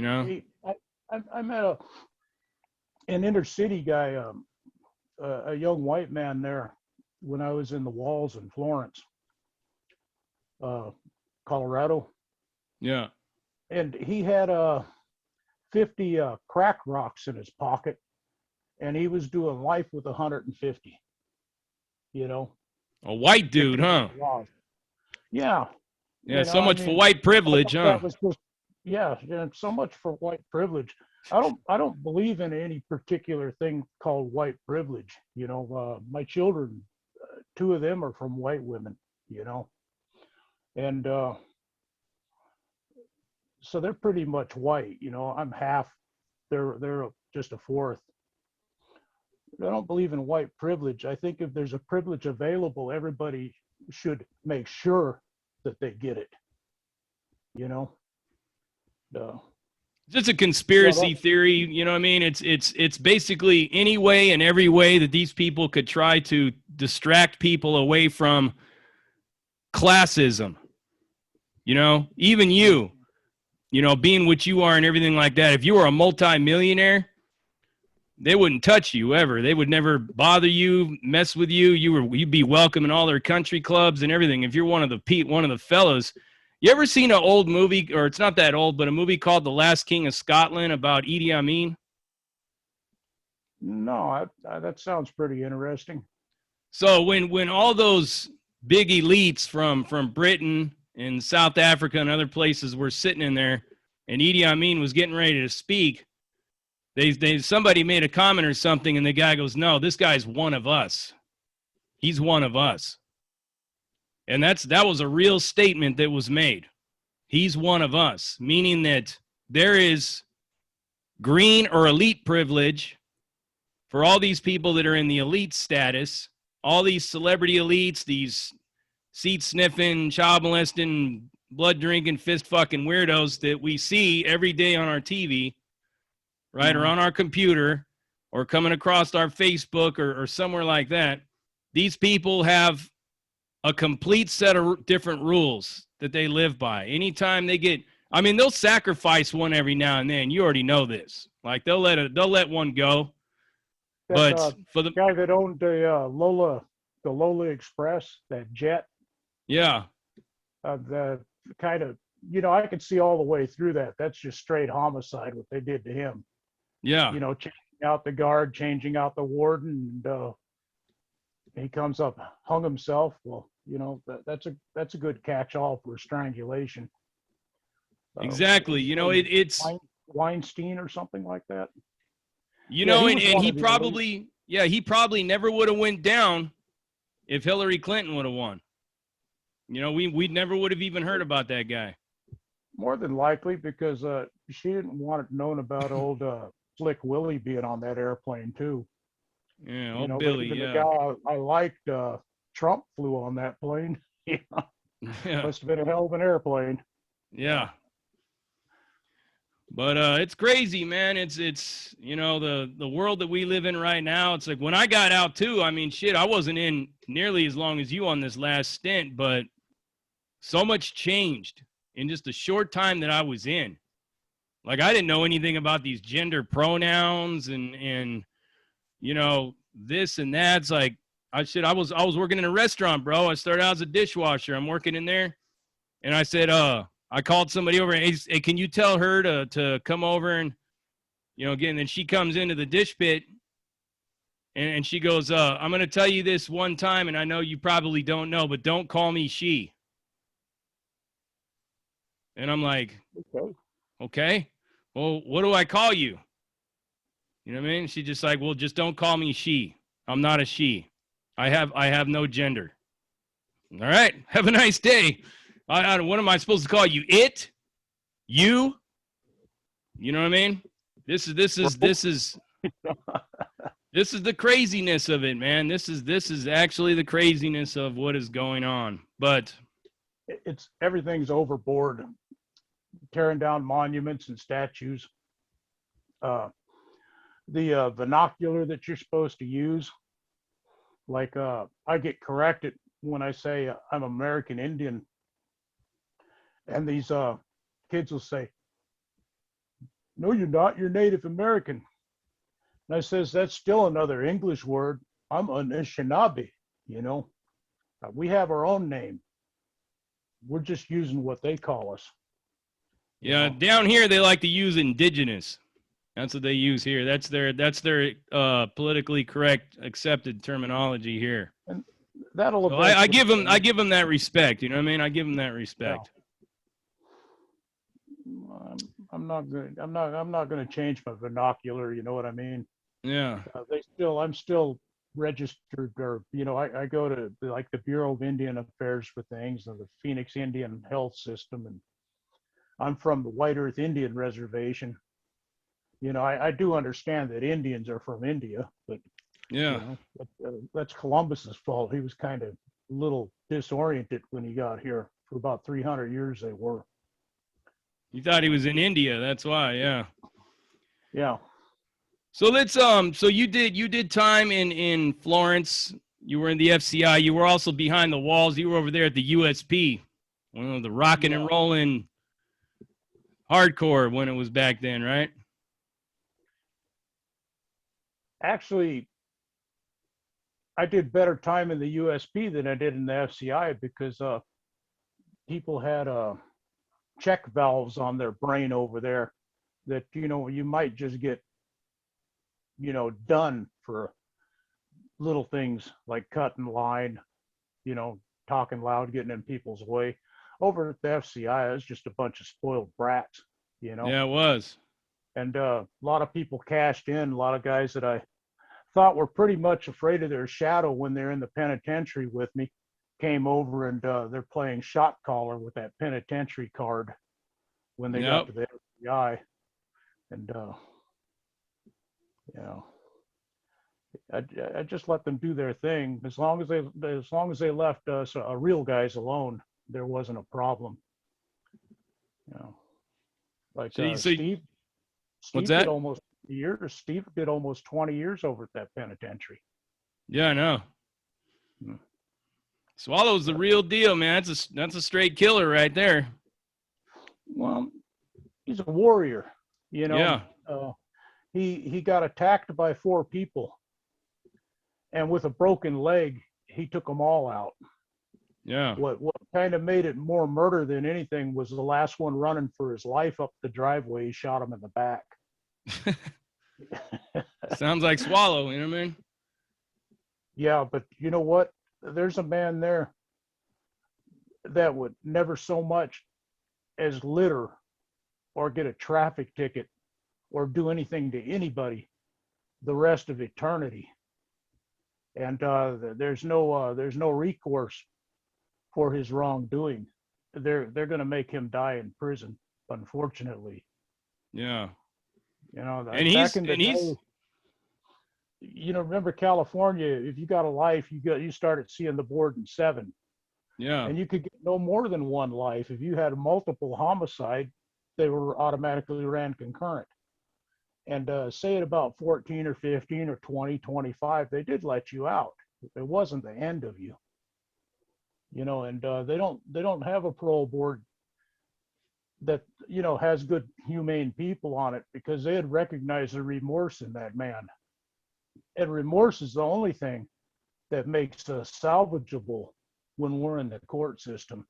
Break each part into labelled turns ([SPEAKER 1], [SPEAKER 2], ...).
[SPEAKER 1] you know?
[SPEAKER 2] I met an inner city guy, a young white man there when I was in the walls in Florence, uh, Colorado,
[SPEAKER 1] Yeah.
[SPEAKER 2] and he had 50 crack rocks in his pocket, and he was doing life with 150. You know,
[SPEAKER 1] A white dude,
[SPEAKER 2] kicking
[SPEAKER 1] huh?
[SPEAKER 2] the laws. Yeah,
[SPEAKER 1] Yeah,
[SPEAKER 2] you know,
[SPEAKER 1] so
[SPEAKER 2] I
[SPEAKER 1] much for
[SPEAKER 2] mean,
[SPEAKER 1] white
[SPEAKER 2] I
[SPEAKER 1] privilege,
[SPEAKER 2] thought
[SPEAKER 1] huh?
[SPEAKER 2] that was just, yeah, yeah, so much for white privilege. I don't believe in any particular thing called white privilege. You know, my children, two of them are from white women. You know, and so they're pretty much white. You know, I'm half. They're just a fourth. I don't believe in white privilege. I think if there's a privilege available, everybody should make sure that they get it. You know, uh,
[SPEAKER 1] Just a
[SPEAKER 2] so
[SPEAKER 1] conspiracy theory, you know what I mean? It's basically any way and every way that these people could try to distract people away from classism. You know, even you know, being what you are and everything like that. If you were a multi-millionaire, they wouldn't touch you ever. They would never bother you, mess with you. You'd be welcome in all their country clubs and everything. If you're one of the fellas, you ever seen an old movie, or it's not that old, but a movie called The Last King of Scotland about Idi Amin?
[SPEAKER 2] no, that sounds pretty interesting.
[SPEAKER 1] So when all those big elites from Britain and South Africa and other places were sitting in there, and Idi Amin was getting ready to speak, they somebody made a comment or something, and the guy goes, "No, this guy's one of us. He's one of us." And that was a real statement that was made. He's one of us, meaning that there is green or elite privilege for all these people that are in the elite status, all these celebrity elites, these seat sniffing, child molesting, blood drinking, fist fucking weirdos that we see every day on our TV, right, or
[SPEAKER 2] Mhm.
[SPEAKER 1] on our computer, or coming across our Facebook or somewhere like that. These people have a complete set of different rules that they live by. Anytime they get, I mean, they'll sacrifice one every now and then. You already know this. Like they'll let one go.
[SPEAKER 2] That
[SPEAKER 1] But for the
[SPEAKER 2] guy that owned the Lola Express, that jet,
[SPEAKER 1] yeah,
[SPEAKER 2] the kind of, you know, I could see all the way through that. That's just straight homicide what they did to him.
[SPEAKER 1] yeah,
[SPEAKER 2] You know, changing out the guard, changing out the warden, and he comes up, hung himself. Well, you know, that's a good catch-all for strangulation.
[SPEAKER 1] exactly.
[SPEAKER 2] What's his
[SPEAKER 1] You know,
[SPEAKER 2] name?
[SPEAKER 1] it's
[SPEAKER 2] Weinstein or something like that.
[SPEAKER 1] you
[SPEAKER 2] Yeah,
[SPEAKER 1] know,
[SPEAKER 2] he was
[SPEAKER 1] and
[SPEAKER 2] one
[SPEAKER 1] he
[SPEAKER 2] of the elite.
[SPEAKER 1] probably yeah, he probably never would have went down if Hillary Clinton would have won. You know, we never would have even heard about that guy.
[SPEAKER 2] More than likely, because she didn't want it known about old Slick Willie being on that airplane too.
[SPEAKER 1] Yeah,
[SPEAKER 2] You
[SPEAKER 1] old
[SPEAKER 2] know, but
[SPEAKER 1] Billy,
[SPEAKER 2] even the
[SPEAKER 1] yeah.
[SPEAKER 2] guy I liked, Trump flew on that plane. Yeah,
[SPEAKER 1] Yeah.
[SPEAKER 2] must have been a hell of an airplane. Yeah.
[SPEAKER 1] Yeah. But it's crazy, man. It's you know the world that we live in right now. It's like when I got out too. I mean, shit, I wasn't in nearly as long as you on this last stint, but so much changed in just a short time that I was in. Like I didn't know anything about these gender pronouns and you know this and that. It's like I was working in a restaurant, bro. I started out as a dishwasher. I'm working in there, and I said, I called somebody over. Hey, can you tell her to come over and you know again? Then she comes into the dish pit and she goes, I'm gonna tell you this one time, and I know you probably don't know, but don't call me she. And I'm like,
[SPEAKER 2] Okay.
[SPEAKER 1] okay, well, what do I call you? You know what I mean? She just like, well, just don't call me she. I'm not a she. I have no gender. All right. Have a nice day. What am I supposed to call you? It? You? You know what I mean? This is the craziness of it, man. This is actually the craziness of what is going on. But
[SPEAKER 2] It's everything's overboard. Tearing down monuments and statues. Uh, the vernacular that you're supposed to use, like I get corrected when I say I'm American Indian, and these kids will say, no, you're not. You're Native American. And I says, that's still another English word. I'm Anishinaabe, you know. We have our own name. We're just using what they call us.
[SPEAKER 1] Yeah, down here they like to use indigenous. That's what they use here. That's their politically correct, accepted terminology here.
[SPEAKER 2] And that'll
[SPEAKER 1] So I give them that respect. You know what I mean? I give them that respect.
[SPEAKER 2] Yeah. I'm not going to change my vernacular. You know what I mean?
[SPEAKER 1] Yeah.
[SPEAKER 2] I'm still registered, or you know, I go to like the Bureau of Indian Affairs for things, and the Phoenix Indian Health System, and I'm from the White Earth Indian Reservation. You know, I do understand that Indians are from India, but
[SPEAKER 1] yeah,
[SPEAKER 2] you know, that's Columbus's fault. He was kind of a little disoriented when he got here. For about 300 years, they were.
[SPEAKER 1] You thought he was in India. That's why. Yeah.
[SPEAKER 2] Yeah.
[SPEAKER 1] So let's so you did time in Florence. You were in the FCI. You were also behind the walls. You were over there at the USP, one of the rocking and rolling hardcore when it was back then, right?
[SPEAKER 2] Actually, I did better time in the USP than I did in the FCI because people had check valves on their brain over there that, you know, you might just get, you know, done for little things like cutting line, you know, talking loud, getting in people's way. Over at the FCI, it was just a bunch of spoiled brats, you know.
[SPEAKER 1] Yeah, it was.
[SPEAKER 2] And a lot of people cashed in, a lot of guys that I thought were pretty much afraid of their shadow when they're in the penitentiary with me came over, and they're playing shot caller with that penitentiary card when they got to the FBI. And, you know, I just let them do their thing. As long as they left us real guys alone, there wasn't a problem. You know, like Steve
[SPEAKER 1] what's that?
[SPEAKER 2] did almost years. Steve did almost 20 years over at that penitentiary.
[SPEAKER 1] Yeah, I know. Swallow's the real deal, man. That's a straight killer right there.
[SPEAKER 2] Well, he's a warrior, you know.
[SPEAKER 1] Yeah.
[SPEAKER 2] He got attacked by 4 people, and with a broken leg, he took them all out.
[SPEAKER 1] Yeah.
[SPEAKER 2] What kind of made it more murder than anything was the last one running for his life up the driveway. He shot him in the back.
[SPEAKER 1] Sounds like Swallow, you know what I mean?
[SPEAKER 2] Yeah, but you know what? There's a man there that would never so much as litter or get a traffic ticket or do anything to anybody the rest of eternity. And there's no recourse for his wrongdoing. They're going to make him die in prison, unfortunately.
[SPEAKER 1] Yeah.
[SPEAKER 2] You know,
[SPEAKER 1] and he's
[SPEAKER 2] you know, remember California, if you got a life, you started seeing the board in 7.
[SPEAKER 1] Yeah.
[SPEAKER 2] And you could get no more than 1 life. If you had multiple homicide, they were automatically ran concurrent. And say at about 14 or 15 or 20, 25, they did let you out. It wasn't the end of you. You know, and they don't have a parole board that, you know, has good humane people on it, because they had recognized the remorse in that man. And remorse is the only thing that makes us salvageable when we're in the court system.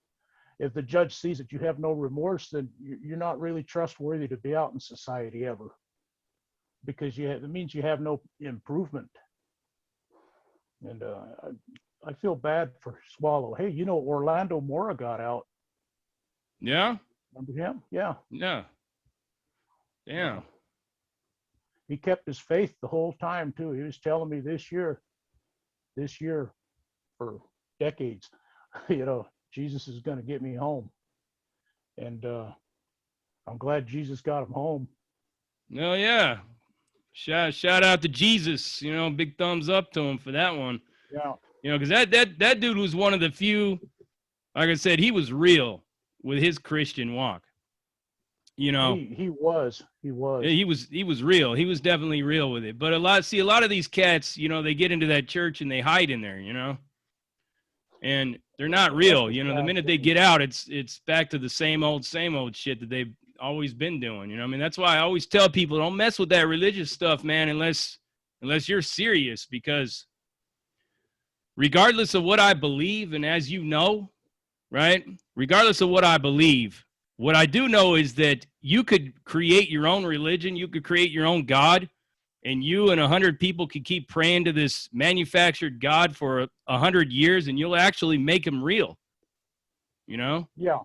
[SPEAKER 2] If the judge sees that you have no remorse, then you're not really trustworthy to be out in society ever, because it means you have no improvement. And I feel bad for Swallow. Hey, you know, Orlando Mora got out.
[SPEAKER 1] Yeah.
[SPEAKER 2] Remember him? Yeah.
[SPEAKER 1] Yeah. Damn.
[SPEAKER 2] He kept his faith the whole time too. He was telling me this year for decades, you know, Jesus is going to get me home. And I'm glad Jesus got him home.
[SPEAKER 1] No, yeah. Shout out to Jesus, you know, big thumbs up to him for that one.
[SPEAKER 2] Yeah.
[SPEAKER 1] You know, because that dude was one of the few, like I said, he was real with his Christian walk. You know,
[SPEAKER 2] he was
[SPEAKER 1] real. He was definitely real with it. But a lot of these cats, you know, they get into that church and they hide in there, you know, and they're not real. You know, the minute they get out, it's back to the same old shit that they've always been doing. You know, I mean, that's why I always tell people don't mess with that religious stuff, man, unless you're serious, because regardless of what I believe, and as you know, right, regardless of what I believe, what I do know is that you could create your own religion, you could create your own God, and you and 100 people could keep praying to this manufactured God for 100 years, and you'll actually make him real. You know?
[SPEAKER 2] Yeah.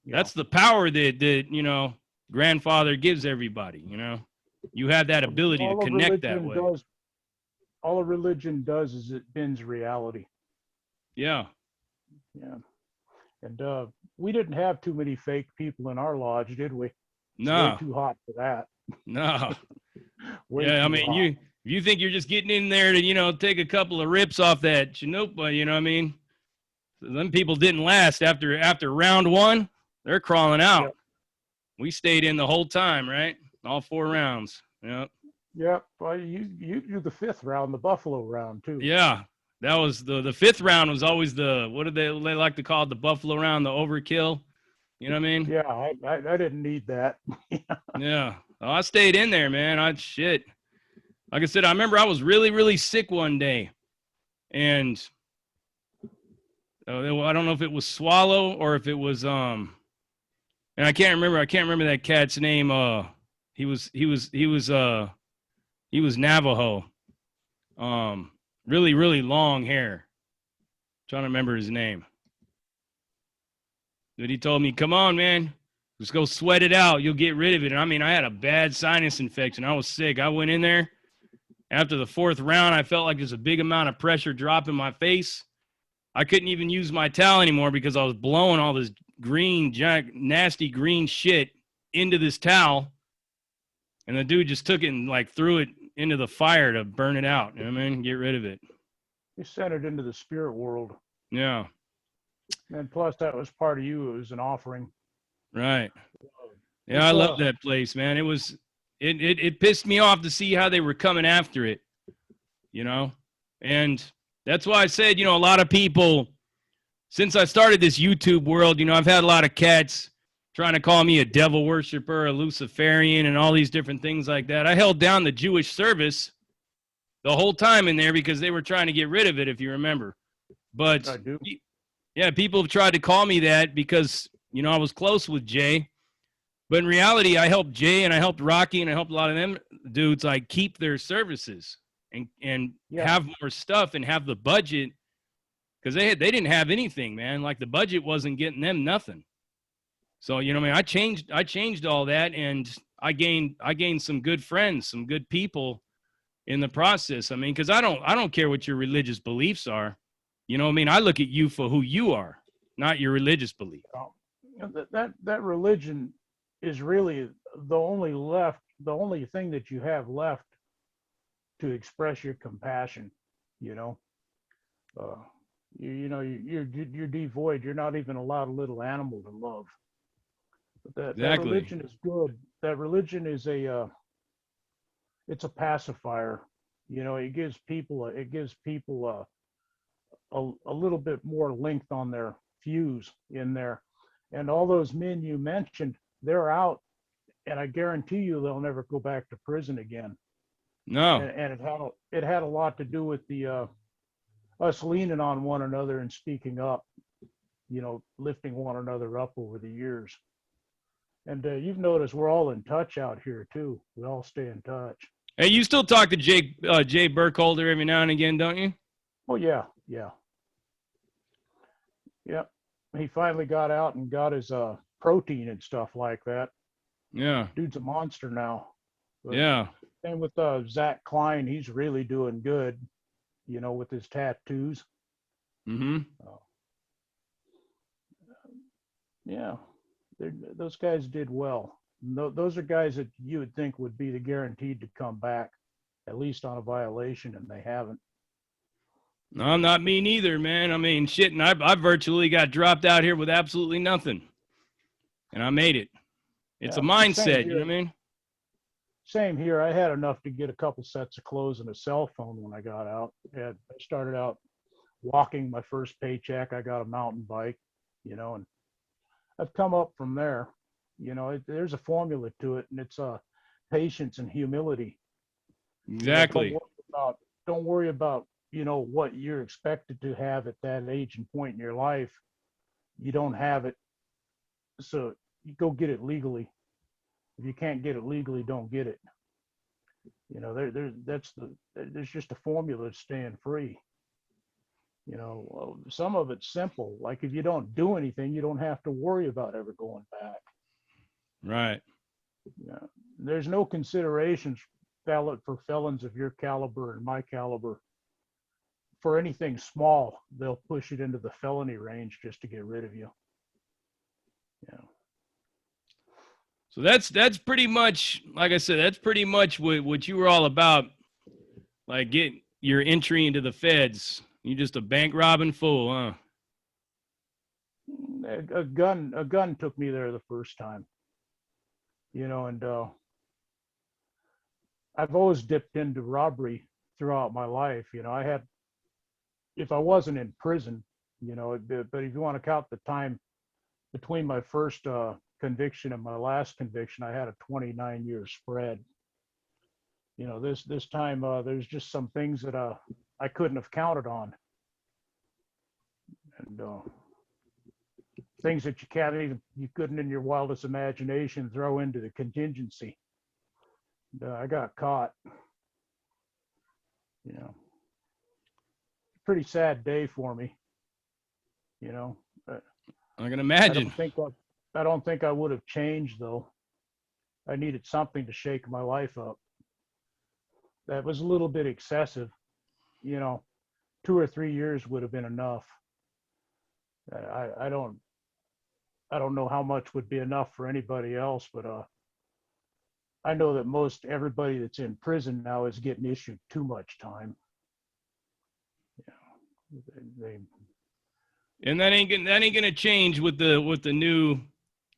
[SPEAKER 1] That's the power that grandfather gives everybody. You have that ability to
[SPEAKER 2] All a
[SPEAKER 1] connect that
[SPEAKER 2] religion
[SPEAKER 1] way.
[SPEAKER 2] does, all a religion does is it bends reality.
[SPEAKER 1] Yeah.
[SPEAKER 2] Yeah. And we didn't have too many fake people in our lodge, did we? It's way
[SPEAKER 1] No.
[SPEAKER 2] too hot for that.
[SPEAKER 1] No.
[SPEAKER 2] Way
[SPEAKER 1] Yeah, I
[SPEAKER 2] too
[SPEAKER 1] mean,
[SPEAKER 2] hot.
[SPEAKER 1] you think you're just getting in there to take a couple of rips off that Chinook, you know what I mean? Them people didn't last after round one. They're crawling out.
[SPEAKER 2] Yep.
[SPEAKER 1] We stayed in the whole time, right? All 4 rounds. Yep.
[SPEAKER 2] Yep. Well, you do the 5th round, the buffalo round too.
[SPEAKER 1] Yeah. That was the 5th round was always what did they like to call it? The buffalo round, the overkill. You know what I mean?
[SPEAKER 2] Yeah, I didn't need that.
[SPEAKER 1] Yeah. Oh, I stayed in there, man. Shit. Like I said, I remember I was really, really sick one day. And I don't know if it was Swallow or if it was and I can't remember that cat's name. He was Navajo. Really, really long hair. Trying to remember his name. But he told me, "Come on, man. Just go sweat it out. You'll get rid of it." And I mean, I had a bad sinus infection. I was sick. I went in there. After the 4th round, I felt like there's a big amount of pressure drop in my face. I couldn't even use my towel anymore because I was blowing all this green, giant, nasty green shit into this towel. And the dude just took it and threw it into the fire to burn it out. You know what I mean? Get rid of it.
[SPEAKER 2] You sent it into the spirit world.
[SPEAKER 1] Yeah.
[SPEAKER 2] And plus that was part of you. It was an offering.
[SPEAKER 1] Right. Yeah, I love that place, man. It pissed me off to see how they were coming after it, and that's why I said, a lot of people, since I started this YouTube world, I've had a lot of cats trying to call me a devil worshiper, a Luciferian, and all these different things like that. I held down the Jewish service the whole time in there because they were trying to get rid of it, if you remember. But
[SPEAKER 2] I do.
[SPEAKER 1] Yeah, people have tried to call me that because, I was close with Jay. But in reality, I helped Jay and I helped Rocky and I helped a lot of them dudes keep their services and have more stuff and have the budget, because they didn't have anything, man. The budget wasn't getting them nothing. So I changed all that, and I gained some good friends, some good people in the process. I mean, because I don't care what your religious beliefs are. I look at you for who you are, not your religious belief.
[SPEAKER 2] That religion is really the only thing that you have left to express your compassion. You're devoid. You're not even allowed a little animal to love. But that religion is good. That religion is it's a pacifier. It gives people a little bit more length on their fuse in there. And all those men you mentioned, they're out, and I guarantee you they'll never go back to prison again.
[SPEAKER 1] No.
[SPEAKER 2] And it had a lot to do with the us leaning on one another and speaking up, lifting one another up over the years. And you've noticed we're all in touch out here too. We all stay in touch.
[SPEAKER 1] Hey, you still talk to Jay Burkholder every now and again, don't you?
[SPEAKER 2] Oh yeah. He finally got out and got his protein and stuff like that.
[SPEAKER 1] Yeah.
[SPEAKER 2] Dude's a monster now. But
[SPEAKER 1] yeah.
[SPEAKER 2] Same with Zach Klein. He's really doing good, with his tattoos.
[SPEAKER 1] Mm-hmm.
[SPEAKER 2] Yeah. Those guys did well. Those are guys that you would think would be the guaranteed to come back, at least on a violation, and they haven't.
[SPEAKER 1] No, not me neither, man. I mean, shit, and I virtually got dropped out here with absolutely nothing, and I made it. It's a mindset, you know what I mean?
[SPEAKER 2] Same here. I had enough to get a couple sets of clothes and a cell phone when I got out. I started out walking. My first paycheck, I got a mountain bike, and I've come up from there. You know, there's a formula to it, and it's patience and humility. You know,
[SPEAKER 1] Exactly.
[SPEAKER 2] don't worry about, you know, what you're expected to have at that age and point in your life. You don't have it, so you go get it legally. If you can't get it legally, don't get it. You know, there's just a formula to staying free. You know, some of it's simple. Like if you don't do anything, you don't have to worry about ever going back.
[SPEAKER 1] Right.
[SPEAKER 2] Yeah. There's no considerations valid for felons of your caliber and my caliber. For anything small, they'll push it into the felony range just to get rid of you. Yeah.
[SPEAKER 1] So that's pretty much, like I said, that's pretty much what you were all about. Like get your entry into the feds. You just a bank robbing fool, huh?
[SPEAKER 2] A gun took me there the first time. You know, and I've always dipped into robbery throughout my life. You know, if I wasn't in prison, you know, but if you want to count the time between my first conviction and my last conviction, I had a 29-year spread. You know, this time there's just some things that I couldn't have counted on, and things that you couldn't in your wildest imagination throw into the contingency. I got caught. You know, pretty sad day for me. You know,
[SPEAKER 1] I can
[SPEAKER 2] I
[SPEAKER 1] imagine.
[SPEAKER 2] don't think I would have changed though. I needed something to shake my life up. That was a little bit excessive. You know, 2 or 3 years would have been enough. I don't know how much would be enough for anybody else, but I know that most everybody that's in prison now is getting issued too much time. Yeah, they
[SPEAKER 1] And that ain't gonna change with the new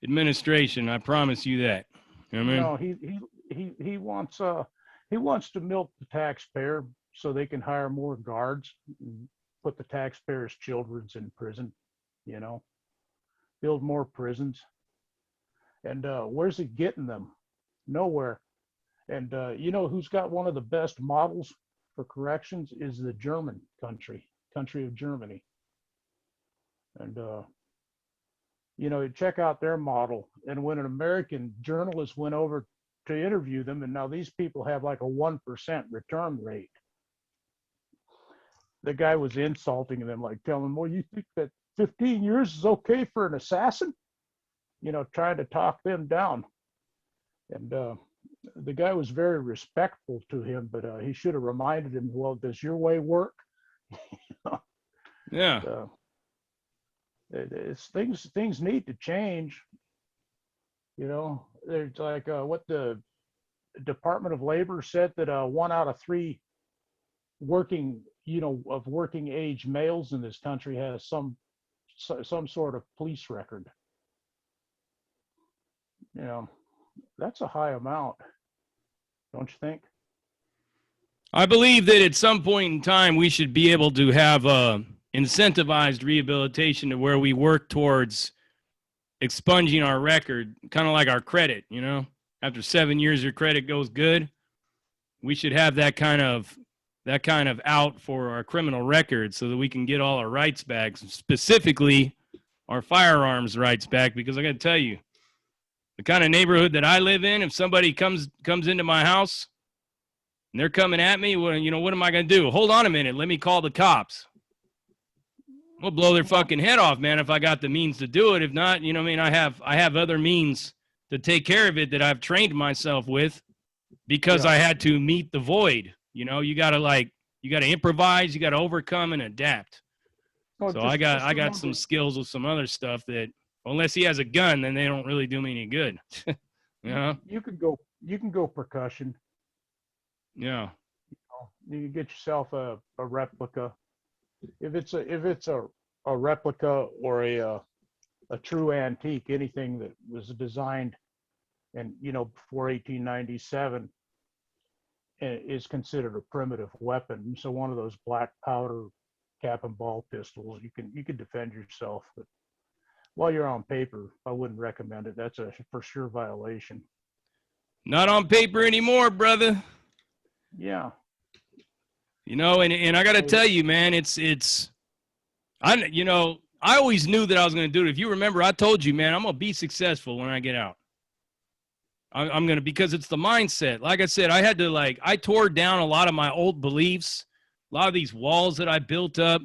[SPEAKER 1] administration. I promise you that. You know what I mean?
[SPEAKER 2] no, he wants to milk the taxpayer so they can hire more guards and put the taxpayers' children's in prison. You know, build more prisons, and where's he getting them? Nowhere. And you know who's got one of the best models for corrections is the German country of Germany. And you know, check out their model. And when an American journalist went over to interview them, and now these people have like a 1% return rate. The guy was insulting them, like telling them, well, you think that 15 years is okay for an assassin? You know, trying to talk them down. And the guy was very respectful to him, but he should have reminded him, well, does your way work?
[SPEAKER 1] Yeah.
[SPEAKER 2] uh, things need to change. You know, there's like what the Department of Labor said that 1 out of 3 working age males in this country has some sort of police record. You know, that's a high amount, don't you think?
[SPEAKER 1] I believe that at some point in time we should be able to have incentivized rehabilitation to where we work towards expunging our record, kind of like our credit, you know? After 7 years your credit goes good, we should have that kind of out for our criminal record so that we can get all our rights back, specifically our firearms rights back, because I got to tell you, the kind of neighborhood that I live in, if somebody comes into my house and they're coming at me, well, you know, what am I going to do? Hold on a minute. Let me call the cops. We'll blow their fucking head off, man, if I got the means to do it. If not, you know what I mean? I have other means to take care of it that I've trained myself with because
[SPEAKER 2] Yeah.
[SPEAKER 1] I had to meet the void. You know, you got to improvise, you got to overcome and adapt.
[SPEAKER 2] Well,
[SPEAKER 1] So
[SPEAKER 2] just
[SPEAKER 1] I got some
[SPEAKER 2] remember,
[SPEAKER 1] skills with some other stuff that unless he has a gun, then they don't really do me any good. You know?
[SPEAKER 2] you can go percussion.
[SPEAKER 1] Yeah.
[SPEAKER 2] You can get yourself a replica. If it's a replica or a true antique, anything that was designed and you know before 1897 is considered a primitive weapon. So one of those black powder cap and ball pistols, you can defend yourself. But While you're on paper, I wouldn't recommend it. That's a for sure violation.
[SPEAKER 1] Not on paper anymore, brother.
[SPEAKER 2] Yeah.
[SPEAKER 1] You know, and I got to tell you, man, I always knew that I was going to do it. If you remember, I told you, man, I'm going to be successful when I get out. I'm going to, because it's the mindset. Like I said, I tore down a lot of my old beliefs, a lot of these walls that I built up.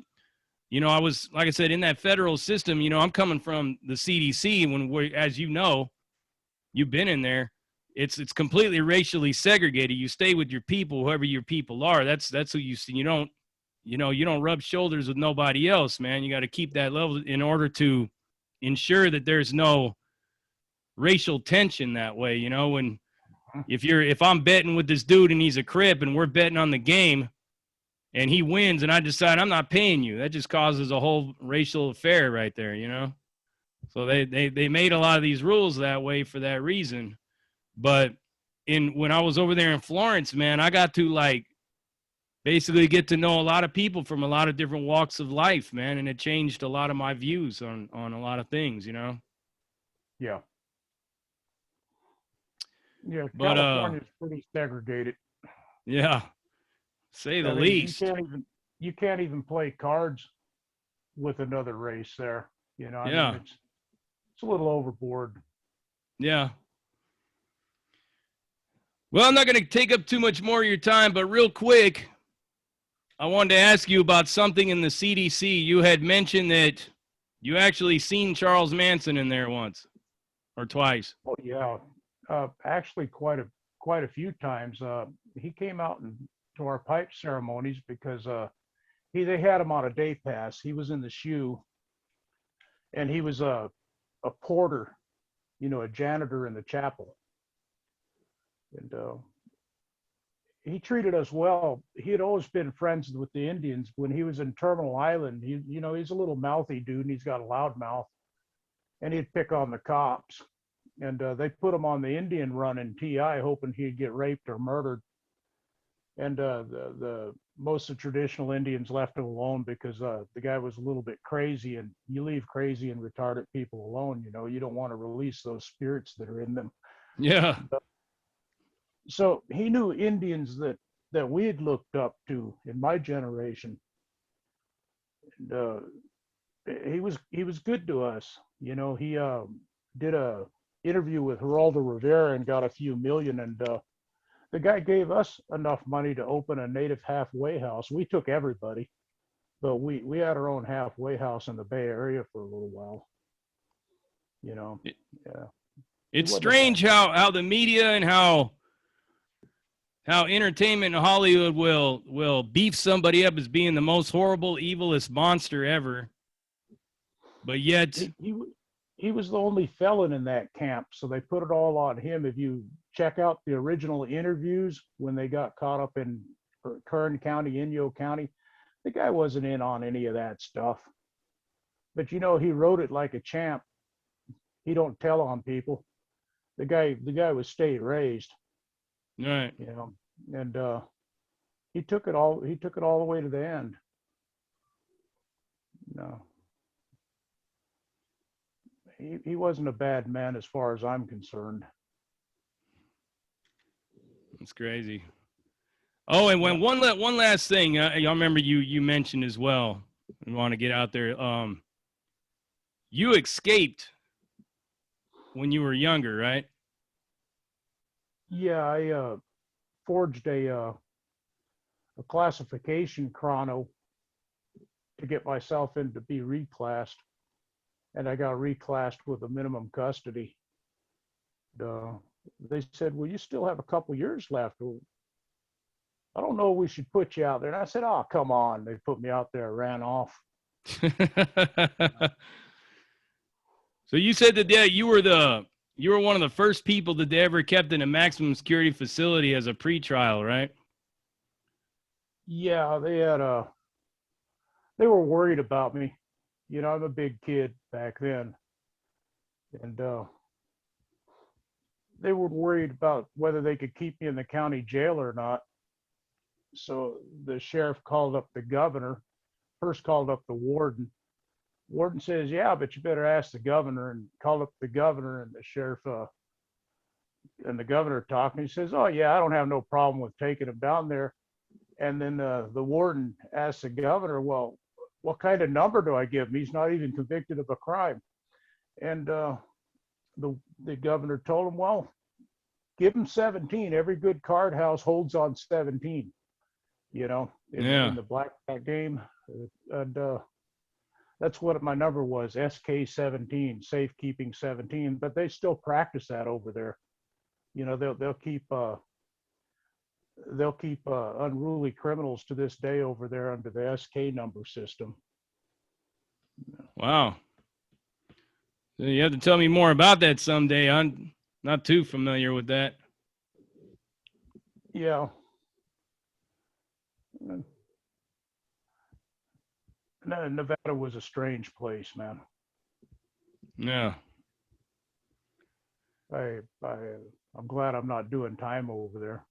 [SPEAKER 1] You know, I was, like I said, in that federal system, you know, I'm coming from the CDC as you know, you've been in there. It's completely racially segregated. You stay with your people, whoever your people are. That's who you see. You don't rub shoulders with nobody else, man. You got to keep that level in order to ensure that there's no racial tension that way. You know, when if I'm betting with this dude and he's a Crip and we're betting on the game and he wins and I decide I'm not paying you, that just causes a whole racial affair right there, you know? So they made a lot of these rules that way for that reason. But when I was over there in Florence, man, I got to basically get to know a lot of people from a lot of different walks of life, man. And it changed a lot of my views on a lot of things, you know?
[SPEAKER 2] Yeah. Yeah.
[SPEAKER 1] But,
[SPEAKER 2] California's pretty segregated.
[SPEAKER 1] yeah, say the
[SPEAKER 2] I mean,
[SPEAKER 1] least.
[SPEAKER 2] you can't even play cards with another race there. You know, I
[SPEAKER 1] Yeah.
[SPEAKER 2] mean, it's a little overboard.
[SPEAKER 1] Yeah. Well, I'm not going to take up too much more of your time, but real quick, I wanted to ask you about something in the CDC. You had mentioned that you actually seen Charles Manson in there once or twice.
[SPEAKER 2] Oh yeah, actually quite a few times. He came out to our pipe ceremonies because they had him on a day pass. He was in the shoe, and he was a porter, you know, a janitor in the chapel, and he treated us well. He had always been friends with the Indians. When he was in Terminal Island, he's a little mouthy dude, and he's got a loud mouth, and he'd pick on the cops. And they put him on the Indian run in TI, hoping he'd get raped or murdered. And the most of the traditional Indians left him alone because the guy was a little bit crazy, and you leave crazy and retarded people alone. You know, you don't want to release those spirits that are in them.
[SPEAKER 1] Yeah.
[SPEAKER 2] So he knew Indians that we had looked up to in my generation. And he was good to us. You know, he did a interview with Geraldo Rivera and got a few million. And the guy gave us enough money to open a native halfway house. We took everybody, but we had our own halfway house in the Bay Area for a little while. You know, yeah.
[SPEAKER 1] It's strange how the media and how entertainment in Hollywood will beef somebody up as being the most horrible, evilest monster ever. But yet
[SPEAKER 2] he was the only felon in that camp, so they put it all on him. If you check out the original interviews when they got caught up in Kern County, Inyo County, the guy wasn't in on any of that stuff. But you know, he wrote it like a champ. He don't tell on people. The guy was state raised.
[SPEAKER 1] right.
[SPEAKER 2] You know, and he took it all the way to the end. No. He wasn't a bad man as far as I'm concerned.
[SPEAKER 1] It's crazy. Oh, and when one last thing, y'all remember you mentioned as well. We want to get out there. You escaped when you were younger, right?
[SPEAKER 2] Yeah, I forged a classification chrono to get myself in to be reclassed, and I got reclassed with a minimum custody. They said, "Well, you still have a couple years left. Well, I don't know. We should put you out there." And I said, "Oh, come on." They put me out there, ran off.
[SPEAKER 1] So you said that you were one of the first people that they ever kept in a maximum security facility as a pretrial, right?
[SPEAKER 2] Yeah, they were worried about me. You know, I'm a big kid back then, and they were worried about whether they could keep me in the county jail or not. So the sheriff called up the governor, first called up the warden, Warden says, yeah, but you better ask the governor, and call up the governor and the sheriff, and the governor talking. He says, oh yeah, I don't have no problem with taking him down there. And then the warden asks the governor, well, what kind of number do I give him? He's not even convicted of a crime. And the governor told him, well, give him 17. Every good card house holds on 17, you know, in the blackjack game. And that's what my number was, SK 17, safekeeping 17. But they still practice that over there. You know, they'll keep unruly criminals to this day over there under the SK number system.
[SPEAKER 1] Wow. You have to tell me more about that someday. I'm not too familiar with that.
[SPEAKER 2] Yeah. Nevada was a strange place, man.
[SPEAKER 1] Yeah.
[SPEAKER 2] I'm glad I'm not doing time over there.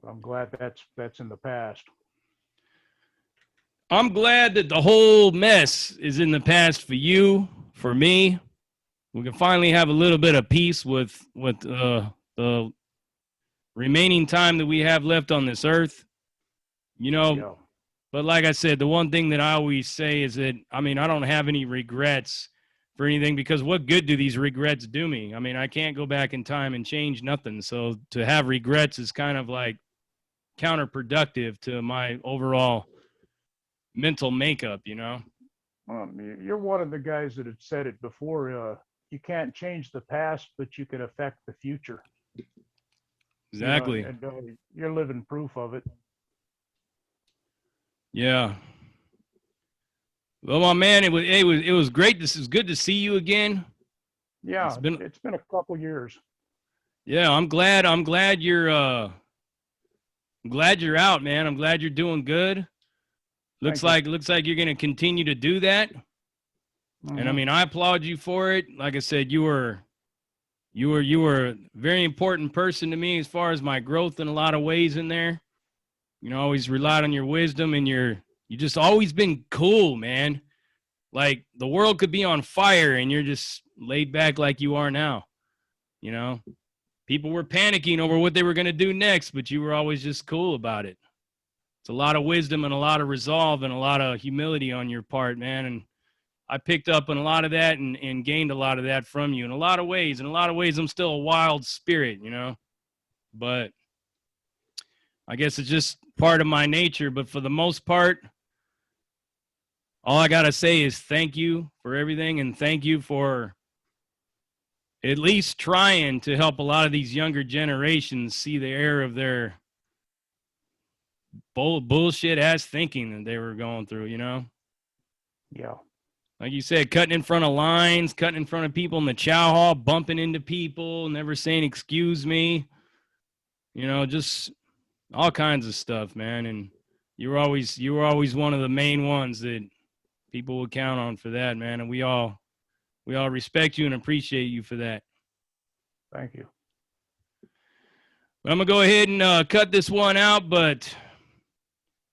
[SPEAKER 2] I'm glad that's in the past.
[SPEAKER 1] I'm glad that the whole mess is in the past for you, for me. We can finally have a little bit of peace with the remaining time that we have left on this earth. You know,
[SPEAKER 2] Yeah.
[SPEAKER 1] but like I said, the one thing that I always say is that, I mean, I don't have any regrets for anything, because what good do these regrets do me? I mean, I can't go back in time and change nothing. So to have regrets is kind of like counterproductive to my overall mental makeup, you know?
[SPEAKER 2] You're one of the guys that had said it before. You can't change the past, but you can affect the future.
[SPEAKER 1] Exactly.
[SPEAKER 2] You know, and you're living proof of it.
[SPEAKER 1] Yeah. Well, my man, it was great. This is good to see you again.
[SPEAKER 2] Yeah, it's been a couple years.
[SPEAKER 1] Yeah, I'm glad you're out, man. I'm glad you're doing good. Looks like you're going to continue to do that.
[SPEAKER 2] Mm-hmm.
[SPEAKER 1] And I mean, I applaud you for it. Like I said, you were a very important person to me as far as my growth in a lot of ways in there. You know, always relied on your wisdom, and you just always been cool, man. Like the world could be on fire and you're just laid back like you are now. You know, people were panicking over what they were going to do next, but you were always just cool about it. It's a lot of wisdom and a lot of resolve and a lot of humility on your part, man. And I picked up on a lot of that and gained a lot of that from you in a lot of ways. In a lot of ways, I'm still a wild spirit, you know, but I guess it's just part of my nature. But for the most part, all I got to say is thank you for everything, and thank you for at least trying to help a lot of these younger generations see the error of their bullshit ass thinking that they were going through, you know?
[SPEAKER 2] Yeah.
[SPEAKER 1] Like you said, cutting in front of lines, cutting in front of people in the chow hall, bumping into people, never saying excuse me, you know, just all kinds of stuff, man. And you were always one of the main ones that people would count on for that, man. And we all respect you and appreciate you for that.
[SPEAKER 2] Thank you.
[SPEAKER 1] But I'm gonna go ahead and cut this one out, but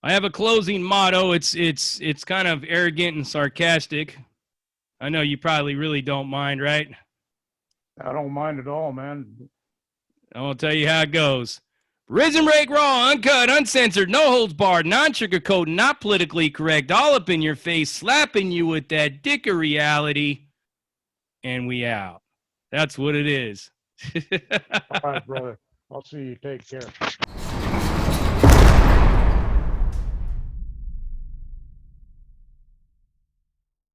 [SPEAKER 1] I have a closing motto. It's kind of arrogant and sarcastic. I know you probably really don't mind, right?
[SPEAKER 2] I don't mind at all, man.
[SPEAKER 1] I'm gonna tell you how it goes. Risen Break Raw, uncut, uncensored, no holds barred, non-sugarcoat, not politically correct, all up in your face, slapping you with that dick of reality, and we out. That's what it is.
[SPEAKER 2] All right, brother. I'll see you. Take care.